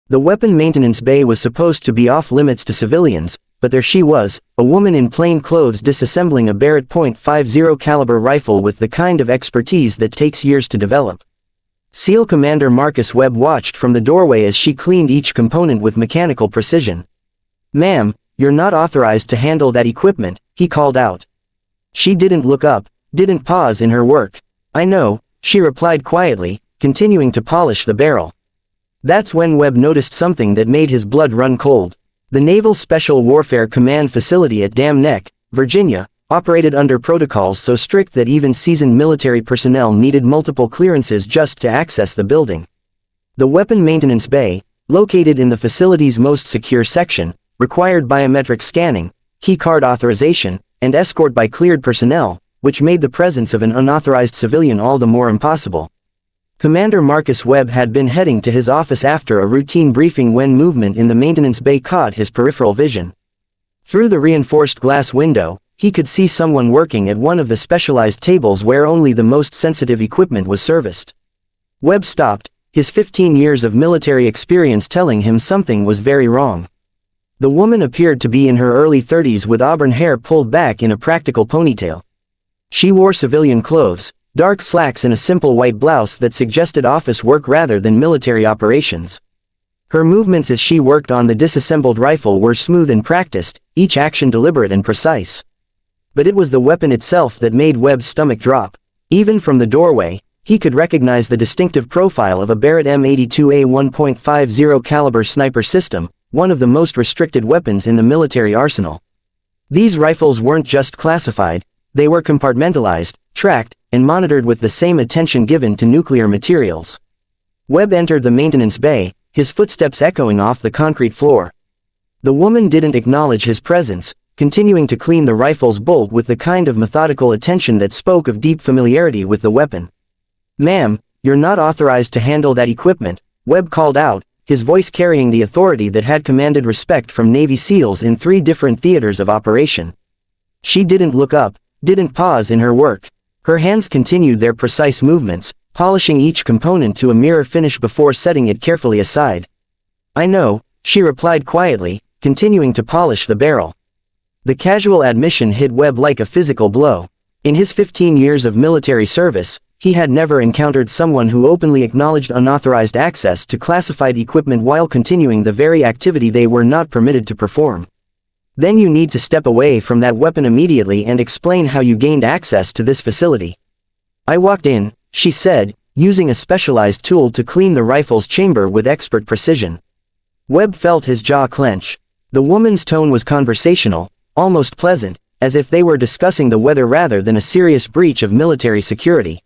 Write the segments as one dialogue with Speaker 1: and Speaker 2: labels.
Speaker 1: The weapon maintenance bay was supposed to be off limits to civilians, but there she was, a woman in plain clothes disassembling a Barrett .50 caliber rifle with the kind of expertise that takes years to develop. SEAL Commander Marcus Webb watched from the doorway as she cleaned each component with mechanical precision. "Ma'am, you're not authorized to handle that equipment," he called out. She didn't look up, didn't pause in her work. "I know," she replied quietly, continuing to polish the barrel. That's when Webb noticed something that made his blood run cold. The Naval Special Warfare Command facility at Dam Neck, Virginia, operated under protocols so strict that even seasoned military personnel needed multiple clearances just to access the building. The weapon maintenance bay, located in the facility's most secure section, required biometric scanning, key card authorization, and escort by cleared personnel, which made the presence of an unauthorized civilian all the more impossible. Commander Marcus Webb had been heading to his office after a routine briefing when movement in the maintenance bay caught his peripheral vision. Through the reinforced glass window, he could see someone working at one of the specialized tables where only the most sensitive equipment was serviced. Webb stopped, his 15 years of military experience telling him something was very wrong. The woman appeared to be in her early 30s with auburn hair pulled back in a practical ponytail. She wore civilian clothes, dark slacks and a simple white blouse that suggested office work rather than military operations. Her movements as she worked on the disassembled rifle were smooth and practiced, each action deliberate and precise. But it was the weapon itself that made Webb's stomach drop. Even from the doorway, he could recognize the distinctive profile of a Barrett M82A 1.50 caliber sniper system, one of the most restricted weapons in the military arsenal. These rifles weren't just classified, they were compartmentalized, tracked, and monitored with the same attention given to nuclear materials. Webb entered the maintenance bay, his footsteps echoing off the concrete floor. The woman didn't acknowledge his presence, continuing to clean the rifle's bolt with the kind of methodical attention that spoke of deep familiarity with the weapon. "Ma'am, you're not authorized to handle that equipment," Webb called out, his voice carrying the authority that had commanded respect from Navy SEALs in 3 different theaters of operation. She didn't look up, didn't pause in her work. Her hands continued their precise movements, polishing each component to a mirror finish before setting it carefully aside. "I know," she replied quietly, continuing to polish the barrel. The casual admission hit Webb like a physical blow. In his 15 years of military service, he had never encountered someone who openly acknowledged unauthorized access to classified equipment while continuing the very activity they were not permitted to perform. "Then you need to step away from that weapon immediately and explain how you gained access to this facility." "I walked in," she said, using a specialized tool to clean the rifle's chamber with expert precision. Webb felt his jaw clench. The woman's tone was conversational, almost pleasant, as if they were discussing the weather rather than a serious breach of military security.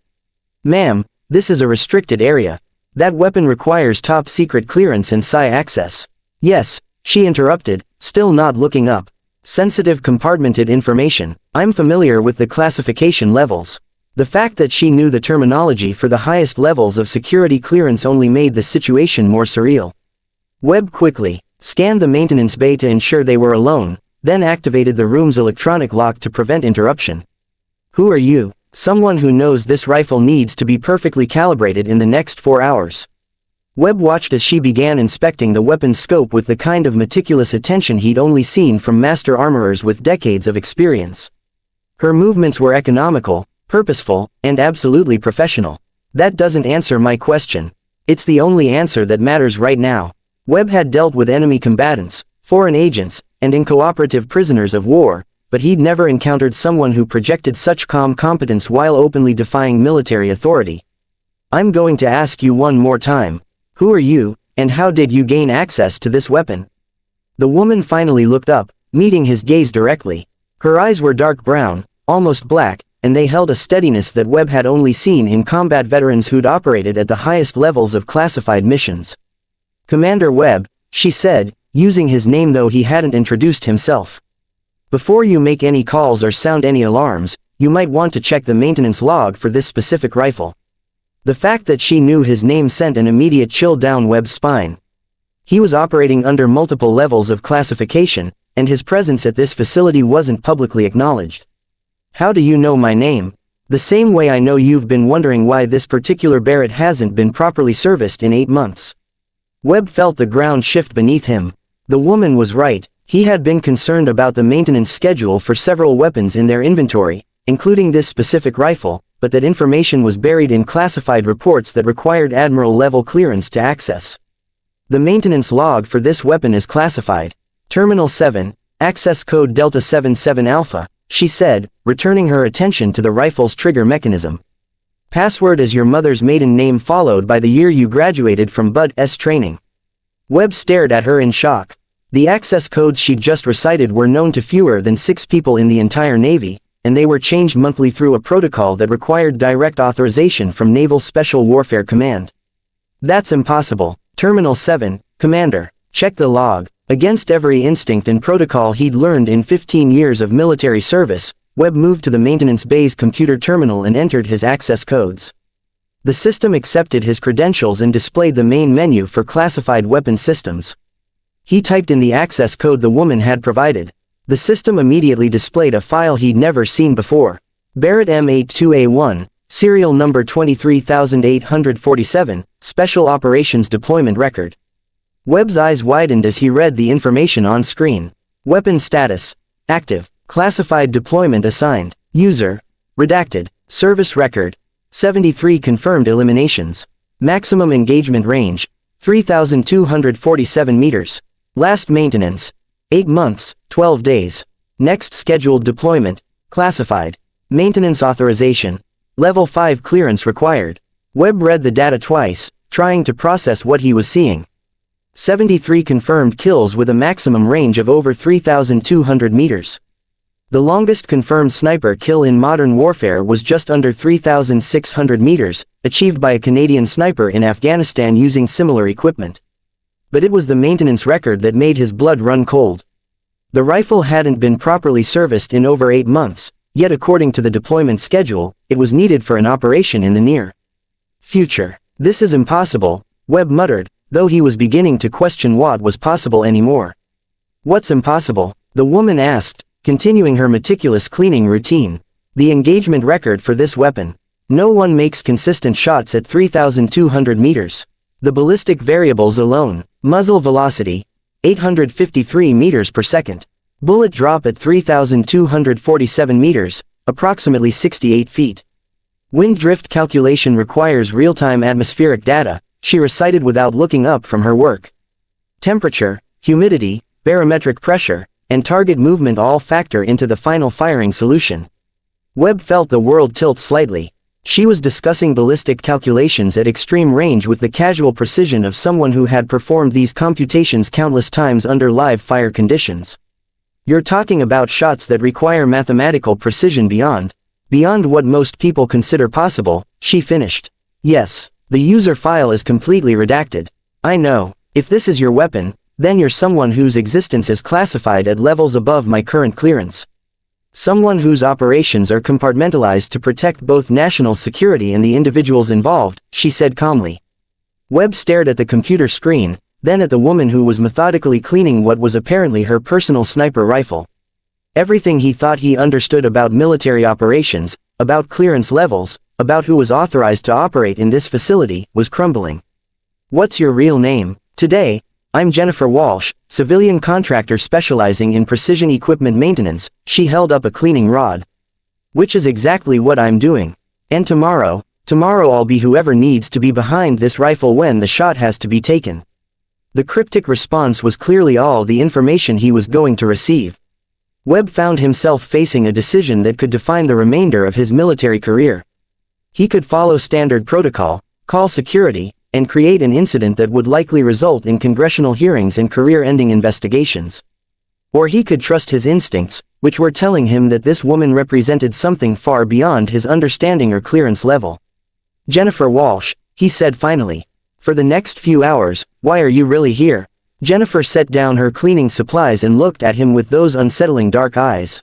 Speaker 1: "Ma'am, this is a restricted area. That weapon requires top-secret clearance and PSI access." "Yes," she interrupted, still not looking up. "Sensitive compartmented information. I'm familiar with the classification levels." The fact that she knew the terminology for the highest levels of security clearance only made the situation more surreal. Webb quickly scanned the maintenance bay to ensure they were alone, then activated the room's electronic lock to prevent interruption. "Who are you?" "Someone who knows this rifle needs to be perfectly calibrated in the next 4 hours." Webb watched as she began inspecting the weapon's scope with the kind of meticulous attention he'd only seen from master armorers with decades of experience. Her movements were economical, purposeful, and absolutely professional. "That doesn't answer my question. It's the only answer that matters right now." Webb had dealt with enemy combatants, foreign agents, and incooperative prisoners of war, but he'd never encountered someone who projected such calm competence while openly defying military authority. "I'm going to ask you one more time. Who are you, and how did you gain access to this weapon?" The woman finally looked up, meeting his gaze directly. Her eyes were dark brown, almost black, and they held a steadiness that Webb had only seen in combat veterans who'd operated at the highest levels of classified missions. "Commander Webb," she said, using his name though he hadn't introduced himself. "Before you make any calls or sound any alarms, you might want to check the maintenance log for this specific rifle." The fact that she knew his name sent an immediate chill down Webb's spine. He was operating under multiple levels of classification, and his presence at this facility wasn't publicly acknowledged. "How do you know my name?" "The same way I know you've been wondering why this particular Barrett hasn't been properly serviced in 8 months. Webb felt the ground shift beneath him. The woman was right. He had been concerned about the maintenance schedule for several weapons in their inventory, including this specific rifle, but that information was buried in classified reports that required Admiral-level clearance to access. The maintenance log for this weapon is classified. Terminal 7, access code Delta 77 Alpha, she said, returning her attention to the rifle's trigger mechanism. Password is your mother's maiden name followed by the year you graduated from Bud.S training. Webb stared at her in shock. The access codes she'd just recited were known to fewer than 6 people in the entire Navy, and they were changed monthly through a protocol that required direct authorization from Naval Special Warfare Command. That's impossible. Terminal 7, Commander. Check the log. Against every instinct and protocol he'd learned in 15 years of military service, Webb moved to the maintenance bay's computer terminal and entered his access codes. The system accepted his credentials and displayed the main menu for classified weapon systems. He typed in the access code the woman had provided. The system immediately displayed a file he'd never seen before. Barrett M82A1, serial number 23847, Special Operations Deployment Record. Webb's eyes widened as he read the information on screen. Weapon status: active. Classified deployment assigned. User: redacted. Service record: 73 confirmed eliminations. Maximum engagement range: 3,247 meters. Last maintenance: 8 months, 12 days. Next scheduled deployment: classified. Maintenance authorization: Level 5 clearance required. Webb read the data twice, trying to process what he was seeing. 73 confirmed kills with a maximum range of over 3,200 meters. The longest confirmed sniper kill in modern warfare was just under 3,600 meters, achieved by a Canadian sniper in Afghanistan using similar equipment. But it was the maintenance record that made his blood run cold. The rifle hadn't been properly serviced in over 8 months, yet according to the deployment schedule, it was needed for an operation in the near future. This is impossible, Webb muttered, though he was beginning to question what was possible anymore. What's impossible? The woman asked, continuing her meticulous cleaning routine. The engagement record for this weapon. No one makes consistent shots at 3,200 meters. The ballistic variables alone: muzzle velocity, 853 meters per second. Bullet drop at 3,247 meters, approximately 68 feet. Wind drift calculation requires real-time atmospheric data, she recited without looking up from her work. Temperature, humidity, barometric pressure, and target movement all factor into the final firing solution. Webb felt the world tilt slightly. She was discussing ballistic calculations at extreme range with the casual precision of someone who had performed these computations countless times under live fire conditions. You're talking about shots that require mathematical precision beyond what most people consider possible, she finished. Yes, the user file is completely redacted. I know. If this is your weapon, then you're someone whose existence is classified at levels above my current clearance. Someone whose operations are compartmentalized to protect both national security and the individuals involved, she said calmly. Webb stared at the computer screen, then at the woman who was methodically cleaning what was apparently her personal sniper rifle. Everything he thought he understood about military operations, about clearance levels, about who was authorized to operate in this facility, was crumbling. What's your real name? Today, I'm Jennifer Walsh, civilian contractor specializing in precision equipment maintenance. She held up a cleaning rod. Which is exactly what I'm doing. And tomorrow I'll be whoever needs to be behind this rifle when the shot has to be taken. The cryptic response was clearly all the information he was going to receive. Webb found himself facing a decision that could define the remainder of his military career. He could follow standard protocol, call security, and create an incident that would likely result in congressional hearings and career-ending investigations. Or he could trust his instincts, which were telling him that this woman represented something far beyond his understanding or clearance level. Jennifer Walsh, he said finally. For the next few hours, why are you really here? Jennifer set down her cleaning supplies and looked at him with those unsettling dark eyes.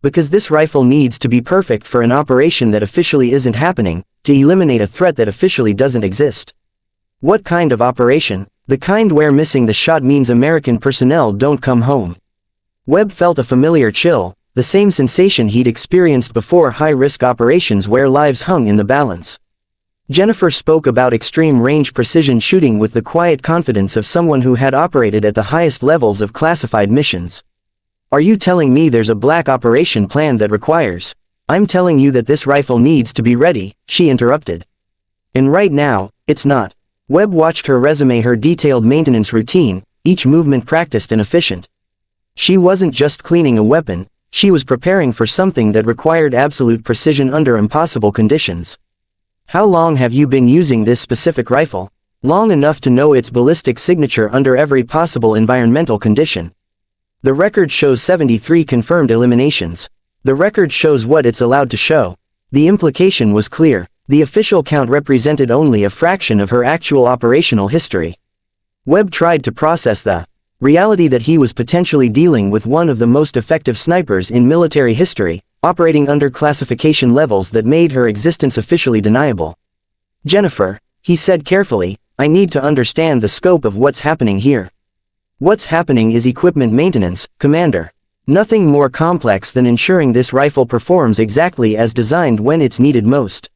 Speaker 1: Because this rifle needs to be perfect for an operation that officially isn't happening, to eliminate a threat that officially doesn't exist. What kind of operation? The kind where missing the shot means American personnel don't come home. Webb felt a familiar chill, the same sensation he'd experienced before high-risk operations where lives hung in the balance. Jennifer spoke about extreme-range precision shooting with the quiet confidence of someone who had operated at the highest levels of classified missions. Are you telling me there's a black operation plan that requires? I'm telling you that this rifle needs to be ready, she interrupted. And right now, it's not. Webb watched her resume her detailed maintenance routine, each movement practiced and efficient. She wasn't just cleaning a weapon, she was preparing for something that required absolute precision under impossible conditions. How long have you been using this specific rifle? Long enough to know its ballistic signature under every possible environmental condition. The record shows 73 confirmed eliminations. The record shows what it's allowed to show. The implication was clear. The official count represented only a fraction of her actual operational history. Webb tried to process the reality that he was potentially dealing with one of the most effective snipers in military history, operating under classification levels that made her existence officially deniable. Jennifer, he said carefully, I need to understand the scope of what's happening here. What's happening is equipment maintenance, Commander. Nothing more complex than ensuring this rifle performs exactly as designed when it's needed most.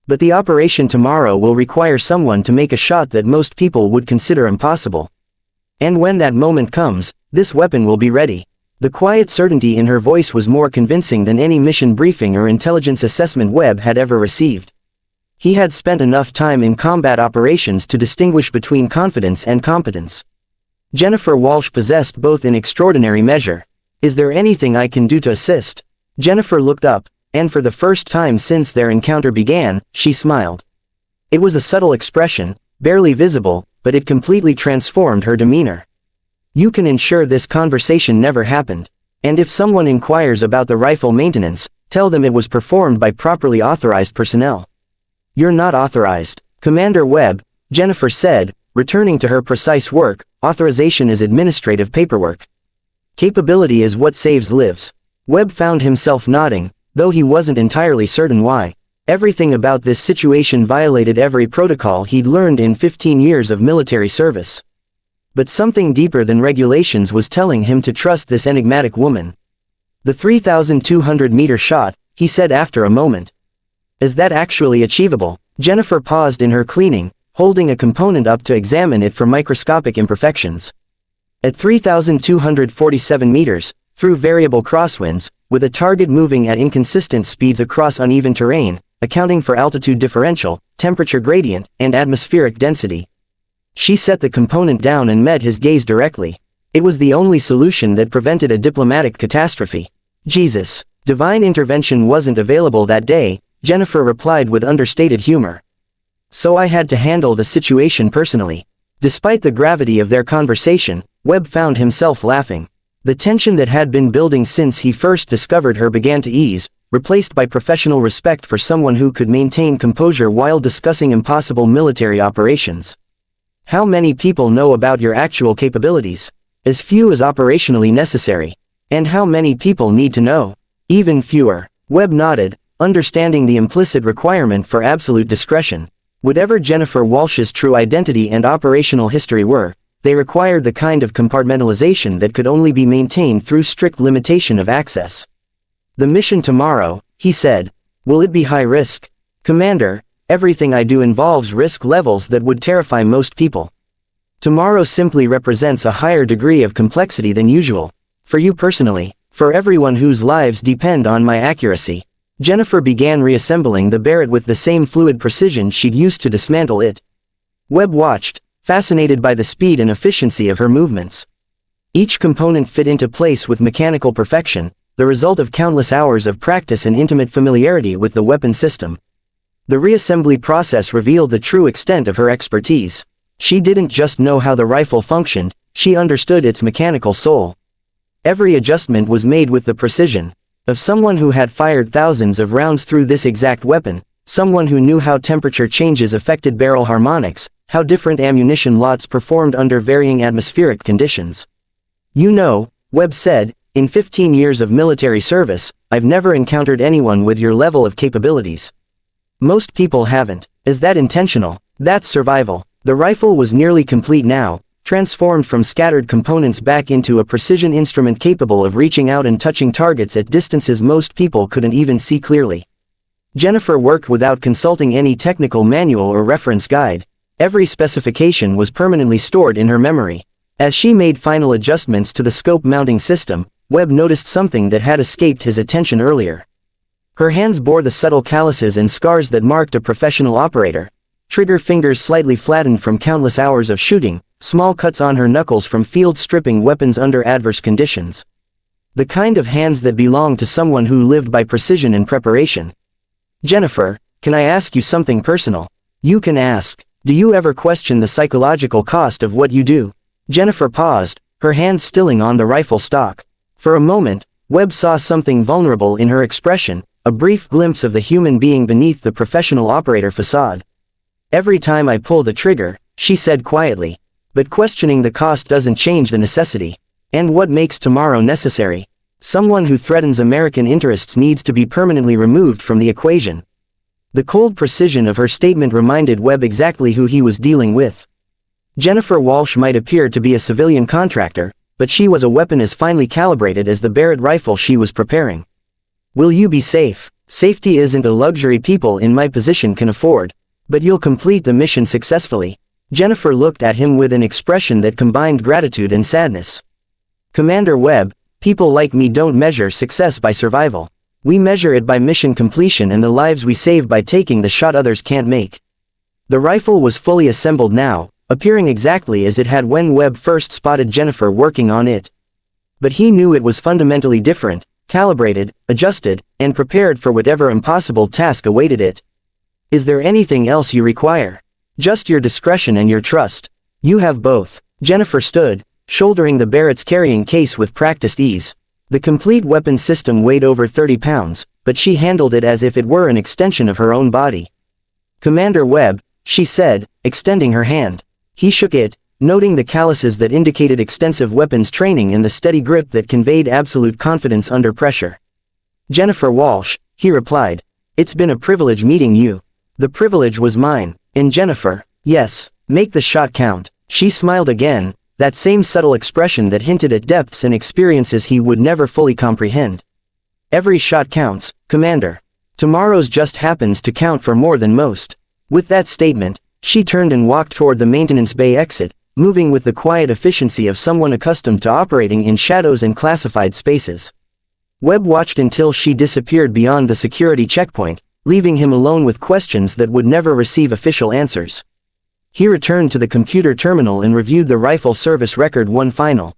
Speaker 1: But the operation tomorrow will require someone to make a shot that most people would consider impossible. And when that moment comes, this weapon will be ready. The quiet certainty in her voice was more convincing than any mission briefing or intelligence assessment Webb had ever received. He had spent enough time in combat operations to distinguish between confidence and competence. Jennifer Walsh possessed both in extraordinary measure. Is there anything I can do to assist? Jennifer looked up, and for the first time since their encounter began, she smiled. It was a subtle expression, barely visible, but it completely transformed her demeanor. You can ensure this conversation never happened. And if someone inquires about the rifle maintenance, tell them it was performed by properly authorized personnel. You're not authorized, Commander Webb, Jennifer said, returning to her precise work. Authorization is administrative paperwork. Capability is what saves lives. Webb found himself nodding, though he wasn't entirely certain why. Everything about this situation violated every protocol he'd learned in 15 years of military service. But something deeper than regulations was telling him to trust this enigmatic woman. The 3,200-meter shot, he said after a moment. Is that actually achievable? Jennifer paused in her cleaning, holding a component up to examine it for microscopic imperfections. At 3,247 meters, through variable crosswinds, with a target moving at inconsistent speeds across uneven terrain, accounting for altitude differential, temperature gradient, and atmospheric density. She set the component down and met his gaze directly. It was the only solution that prevented a diplomatic catastrophe. Jesus, divine intervention wasn't available that day, Jennifer replied with understated humor. So I had to handle the situation personally. Despite the gravity of their conversation, Webb found himself laughing. The tension that had been building since he first discovered her began to ease, replaced by professional respect for someone who could maintain composure while discussing impossible military operations. How many people know about your actual capabilities? As few as operationally necessary. And how many people need to know? Even fewer. Webb nodded, understanding the implicit requirement for absolute discretion. Whatever Jennifer Walsh's true identity and operational history were, they required the kind of compartmentalization that could only be maintained through strict limitation of access. The mission tomorrow, he said. Will it be high risk? Commander, everything I do involves risk levels that would terrify most people. Tomorrow simply represents a higher degree of complexity than usual. For you personally, for everyone whose lives depend on my accuracy. Jennifer began reassembling the Barrett with the same fluid precision she'd used to dismantle it. Webb watched, fascinated by the speed and efficiency of her movements. Each component fit into place with mechanical perfection, the result of countless hours of practice and intimate familiarity with the weapon system. The reassembly process revealed the true extent of her expertise. She didn't just know how the rifle functioned, she understood its mechanical soul. Every adjustment was made with the precision of someone who had fired thousands of rounds through this exact weapon, someone who knew how temperature changes affected barrel harmonics, how different ammunition lots performed under varying atmospheric conditions. You know, Webb said, in 15 years of military service, I've never encountered anyone with your level of capabilities. Most people haven't. Is that intentional? That's survival. The rifle was nearly complete now, transformed from scattered components back into a precision instrument capable of reaching out and touching targets at distances most people couldn't even see clearly. Jennifer worked without consulting any technical manual or reference guide. Every specification was permanently stored in her memory. As she made final adjustments to the scope mounting system, Webb noticed something that had escaped his attention earlier. Her hands bore the subtle calluses and scars that marked a professional operator. Trigger fingers slightly flattened from countless hours of shooting, small cuts on her knuckles from field stripping weapons under adverse conditions. The kind of hands that belonged to someone who lived by precision and preparation. Jennifer, can I ask you something personal? You can ask. Do you ever question the psychological cost of what you do? Jennifer paused, her hand stilling on the rifle stock. For a moment, Webb saw something vulnerable in her expression, a brief glimpse of the human being beneath the professional operator facade. Every time I pull the trigger, she said quietly. But questioning the cost doesn't change the necessity. And what makes tomorrow necessary? Someone who threatens American interests needs to be permanently removed from the equation. The cold precision of her statement reminded Webb exactly who he was dealing with. Jennifer Walsh might appear to be a civilian contractor, but she was a weapon as finely calibrated as the Barrett rifle she was preparing. Will you be safe? Safety isn't a luxury people in my position can afford. But you'll complete the mission successfully. Jennifer looked at him with an expression that combined gratitude and sadness. Commander Webb, people like me don't measure success by survival. We measure it by mission completion and the lives we save by taking the shot others can't make. The rifle was fully assembled now, appearing exactly as it had when Webb first spotted Jennifer working on it. But he knew it was fundamentally different, calibrated, adjusted, and prepared for whatever impossible task awaited it. Is there anything else you require? Just your discretion and your trust. You have both. Jennifer stood, shouldering the Barrett's carrying case with practiced ease. The complete weapon system weighed over 30 pounds, but she handled it as if it were an extension of her own body. Commander Webb, she said, extending her hand. He shook it, noting the calluses that indicated extensive weapons training and the steady grip that conveyed absolute confidence under pressure. Jennifer Walsh, he replied. It's been a privilege meeting you. The privilege was mine. And Jennifer, yes, make the shot count. She smiled again, that same subtle expression that hinted at depths and experiences he would never fully comprehend. Every shot counts, Commander. Tomorrow's just happens to count for more than most. With that statement, she turned and walked toward the maintenance bay exit, moving with the quiet efficiency of someone accustomed to operating in shadows and classified spaces. Webb watched until she disappeared beyond the security checkpoint, leaving him alone with questions that would never receive official answers. He returned to the computer terminal and reviewed the rifle service record one final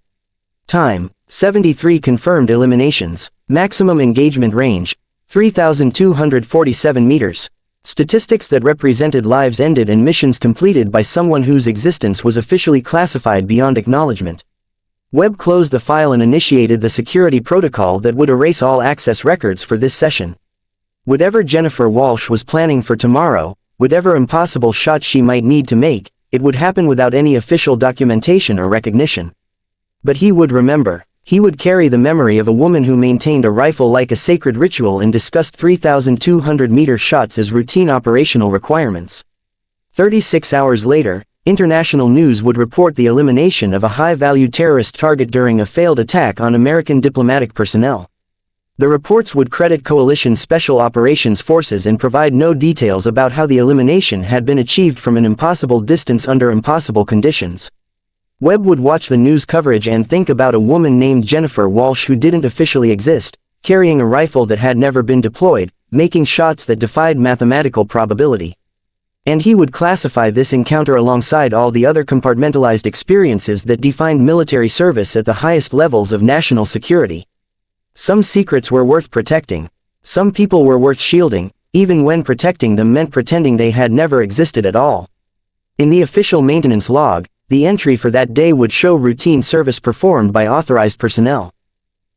Speaker 1: time. 73 confirmed eliminations. Maximum engagement range, 3,247 meters. Statistics that represented lives ended and missions completed by someone whose existence was officially classified beyond acknowledgement. Webb closed the file and initiated the security protocol that would erase all access records for this session. Whatever Jennifer Walsh was planning for tomorrow, whatever impossible shot she might need to make, it would happen without any official documentation or recognition. But he would remember. He would carry the memory of a woman who maintained a rifle like a sacred ritual and discussed 3,200-meter shots as routine operational requirements. 36 hours later, international news would report the elimination of a high-value terrorist target during a failed attack on American diplomatic personnel. The reports would credit coalition special operations forces and provide no details about how the elimination had been achieved from an impossible distance under impossible conditions. Webb would watch the news coverage and think about a woman named Jennifer Walsh who didn't officially exist, carrying a rifle that had never been deployed, making shots that defied mathematical probability. And he would classify this encounter alongside all the other compartmentalized experiences that defined military service at the highest levels of national security. Some secrets were worth protecting. Some people were worth shielding, even when protecting them meant pretending they had never existed at all. In the official maintenance log, the entry for that day would show routine service performed by authorized personnel.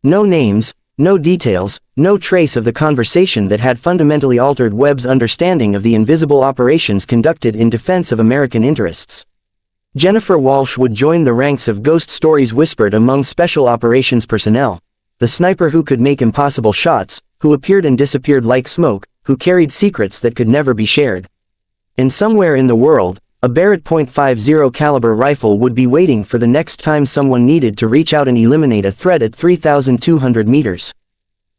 Speaker 1: No names, no details, no trace of the conversation that had fundamentally altered Webb's understanding of the invisible operations conducted in defense of American interests. Jennifer Walsh would join the ranks of ghost stories whispered among special operations personnel. The sniper who could make impossible shots, who appeared and disappeared like smoke, who carried secrets that could never be shared. And somewhere in the world, a Barrett .50 caliber rifle would be waiting for the next time someone needed to reach out and eliminate a threat at 3,200 meters.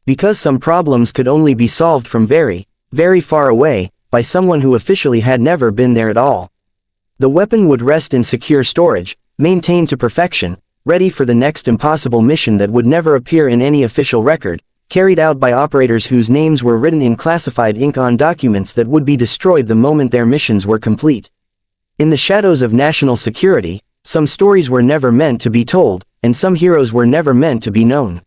Speaker 1: Because some problems could only be solved from very, very far away, by someone who officially had never been there at all. The weapon would rest in secure storage, maintained to perfection, ready for the next impossible mission that would never appear in any official record, carried out by operators whose names were written in classified ink on documents that would be destroyed the moment their missions were complete. In the shadows of national security, some stories were never meant to be told, and some heroes were never meant to be known.